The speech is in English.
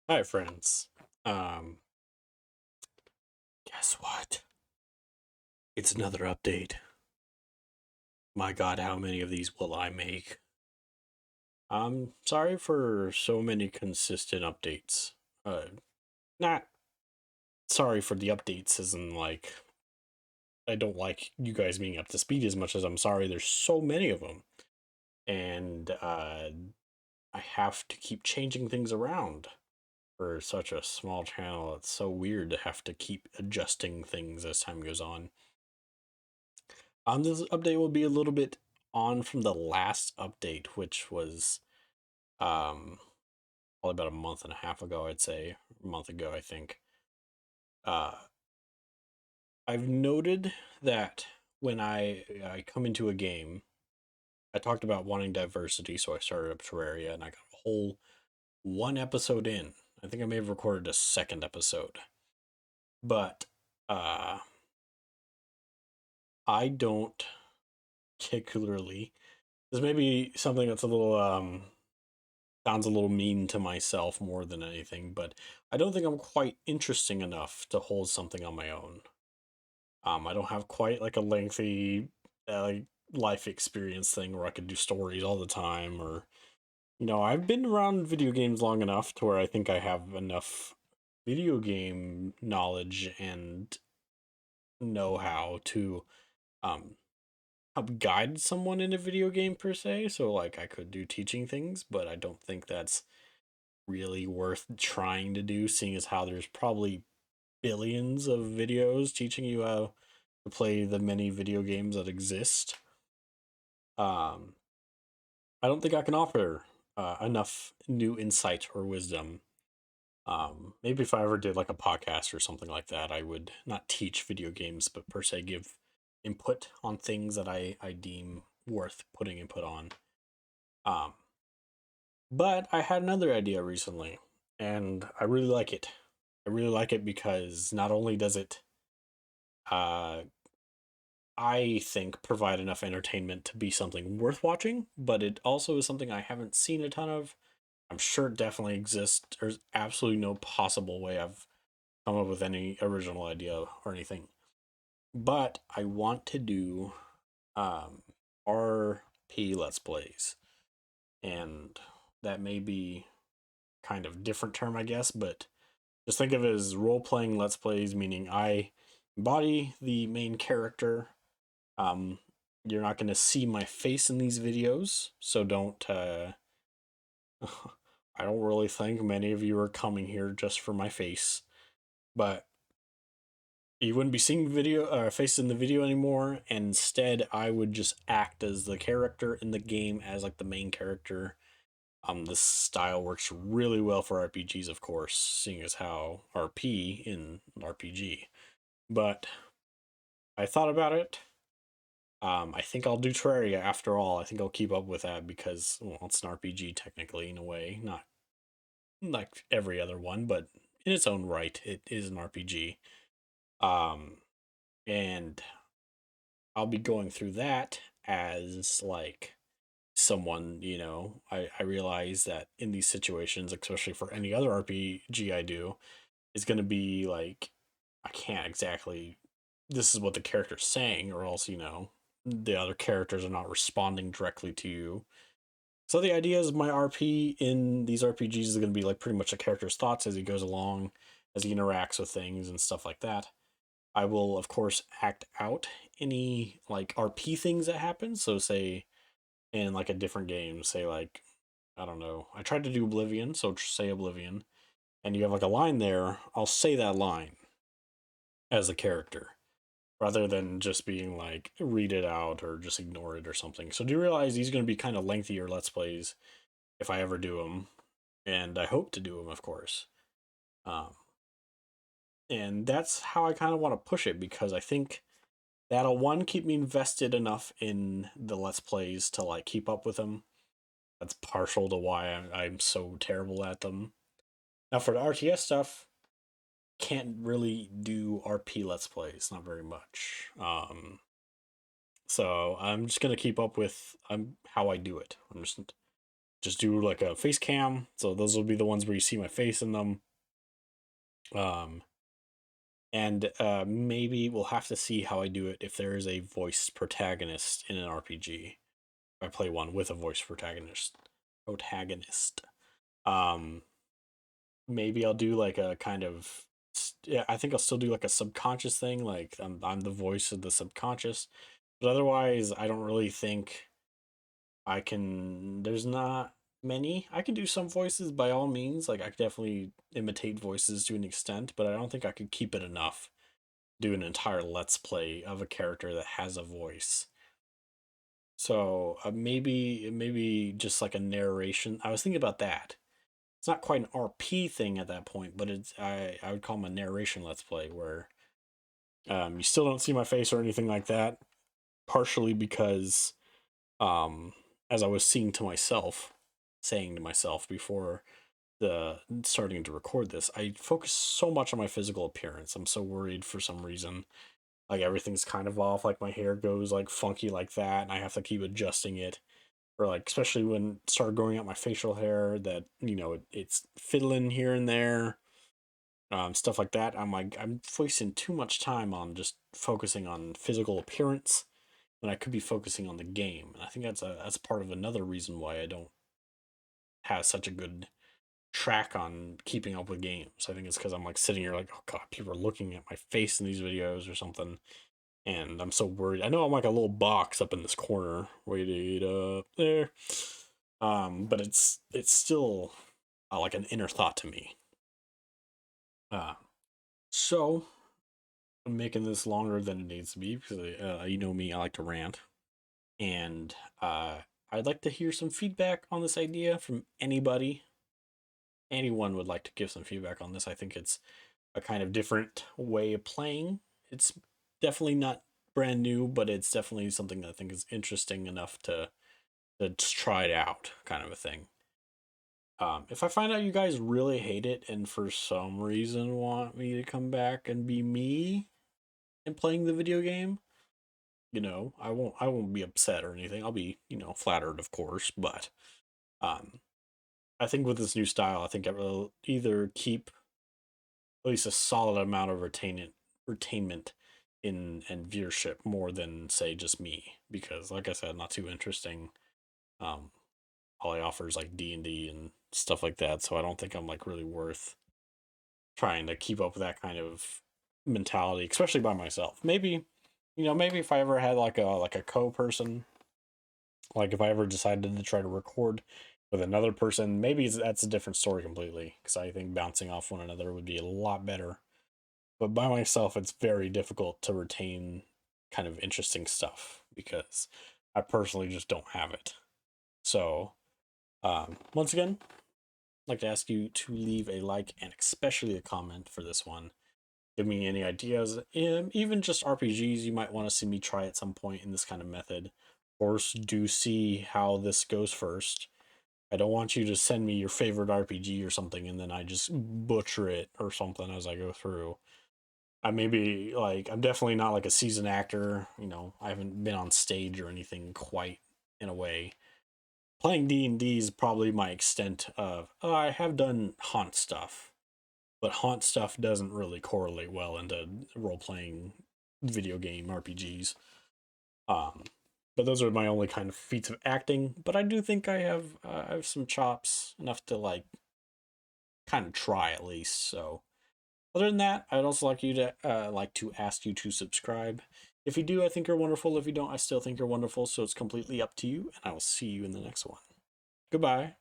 Hi, friends. Um, guess what? It's another update. My God, how many of these will I make? I'm sorry for so many consistent updates. Not sorry for the updates, as in like I don't like you guys being up to speed as much as I'm sorry there's so many of them, and I have to keep changing things around for such a small channel. It's so weird to have to keep adjusting things as time goes on. This update will be a little bit on from the last update, which was um probably about a month and a half ago, I'd say. A month ago, I think. Uh I've noted that when I come into a game, I talked about wanting diversity, so I started up Terraria and I got a whole one episode in. I think I may have recorded a second episode. But uh I don't particularly, this may be something that's a little sounds a little mean to myself more than anything, but I don't think I'm quite interesting enough to hold something on my own. I don't have quite like a lengthy like life experience thing where I could do stories all the time, or I've been around video games long enough to where I think I have enough video game knowledge and know how to um help guide someone in a video game per se. So like I could do teaching things, but I don't think that's really worth trying to do, seeing as how there's probably billions of videos teaching you how to play the many video games that exist. Um, I don't think I can offer enough new insight or wisdom. Maybe if I ever did like a podcast or something like that, I would not teach video games, but per se give input on things that I deem worth putting input on. Um, but I had another idea recently, and I really like it. I really like it because not only does it, uh, I think, provide enough entertainment to be something worth watching, but it also is something I haven't seen a ton of. I'm sure it definitely exists. There's absolutely no possible way I've come up with any original idea or anything. But I want to do um, RP Let's Plays, and that may be kind of different term, I guess, but just think of it as role playing Let's Plays, meaning I embody the main character. Um, you're not going to see my face in these videos, so don't. I don't really think many of you are coming here just for my face, but you wouldn't be seeing video face in the video anymore. And instead, I would just act as the character in the game as like the main character. This style works really well for RPGs, of course, seeing as how RP in RPG. But I thought about it. I think I'll do Terraria after all. I think I'll keep up with that because, well, it's an RPG technically in a way, not like every other one, but in its own right, it is an RPG. Um, and I'll be going through that as like someone, I realize that in these situations, especially for any other RPG I do, is going to be like, I can't exactly, this is what the character's saying, or else, the other characters are not responding directly to you. So the idea is my RP in these RPGs is going to be like pretty much the character's thoughts as he goes along, as he interacts with things and stuff like that. I will, of course, act out any like RP things that happen. So, say in like a different game, say like, I don't know, I tried to do Oblivion, so say Oblivion, and you have like a line there, I'll say that line as a character rather than just being like read it out or just ignore it or something. So do you realize these are going to be kind of lengthier let's plays if I ever do them, and I hope to do them, of course. Um, and that's how I kind of want to push it because I think that'll one keep me invested enough in the let's plays to like keep up with them. That's partial to why I'm so terrible at them. Now for the RTS stuff, can't really do RP let's plays, not very much. So I'm just gonna keep up with how I do it. I'm just just do like a face cam. So those will be the ones where you see my face in them. And maybe we'll have to see how I do it if there is a voice protagonist in an RPG. If I play one with a voice protagonist. Um, maybe I'll do like a kind of, yeah, I think I'll still do like a subconscious thing, like I'm the voice of the subconscious. But otherwise, I don't really think I can. There's not many. I can do some voices by all means. Like I could definitely imitate voices to an extent, but I don't think I could keep it enough. Do an entire let's play of a character that has a voice. So maybe just like a narration. I was thinking about that. It's not quite an RP thing at that point, but it's I would call them a narration let's play where you still don't see my face or anything like that. Partially because um as I was saying to myself before the starting to record this, I focus so much on my physical appearance. I'm so worried for some reason. Like everything's kind of off, like my hair goes like funky like that, and I have to keep adjusting it. Or like especially when it started growing out my facial hair that, it's fiddling here and there. Stuff like that. I'm like I'm wasting too much time on just focusing on physical appearance when I could be focusing on the game. And I think that's part of another reason why I don't have such a good track on keeping up with games. I think it's because I'm like sitting here like, oh god, people are looking at my face in these videos or something, and I'm so worried. I know I'm like a little box up in this corner, waited up there, but it's still like an inner thought to me. So I'm making this longer than it needs to be because you know me, I like to rant, and I'd like to hear some feedback on this idea from anybody. Anyone would like to give some feedback on this. I think it's a kind of different way of playing. It's definitely not brand new, but it's definitely something that I think is interesting enough to try it out, kind of a thing. If I find out you guys really hate it and for some reason want me to come back and be me and playing the video game, I won't be upset or anything. I'll be, flattered, of course, but um I think with this new style, I think I will either keep at least a solid amount of retainment in and viewership more than say just me, because like I said, not too interesting. Um, all I offer is like D&D and stuff like that, so I don't think I'm like really worth trying to keep up with that kind of mentality, especially by myself. Maybe, maybe if I ever had like a co-person, like if I ever decided to try to record with another person, maybe that's a different story completely, because I think bouncing off one another would be a lot better. But by myself, it's very difficult to retain kind of interesting stuff because I personally just don't have it. So, once again, I'd like to ask you to leave a like and especially a comment for this one. Give me any ideas, even just RPGs you might want to see me try at some point in this kind of method. Of course, do see how this goes first. I don't want you to send me your favorite RPG or something and then I just butcher it or something as I go through. I maybe like I'm definitely not like a seasoned actor. I haven't been on stage or anything quite in a way. Playing D&D is probably my extent of. I have done haunt stuff, but haunt stuff doesn't really correlate well into role playing video game RPGs. Um, but those are my only kind of feats of acting. But I do think I have some chops enough to like kind of try at least. So other than that, I'd also like to ask you to subscribe. If you do, I think you're wonderful. If you don't, I still think you're wonderful. So it's completely up to you, and I will see you in the next one. Goodbye.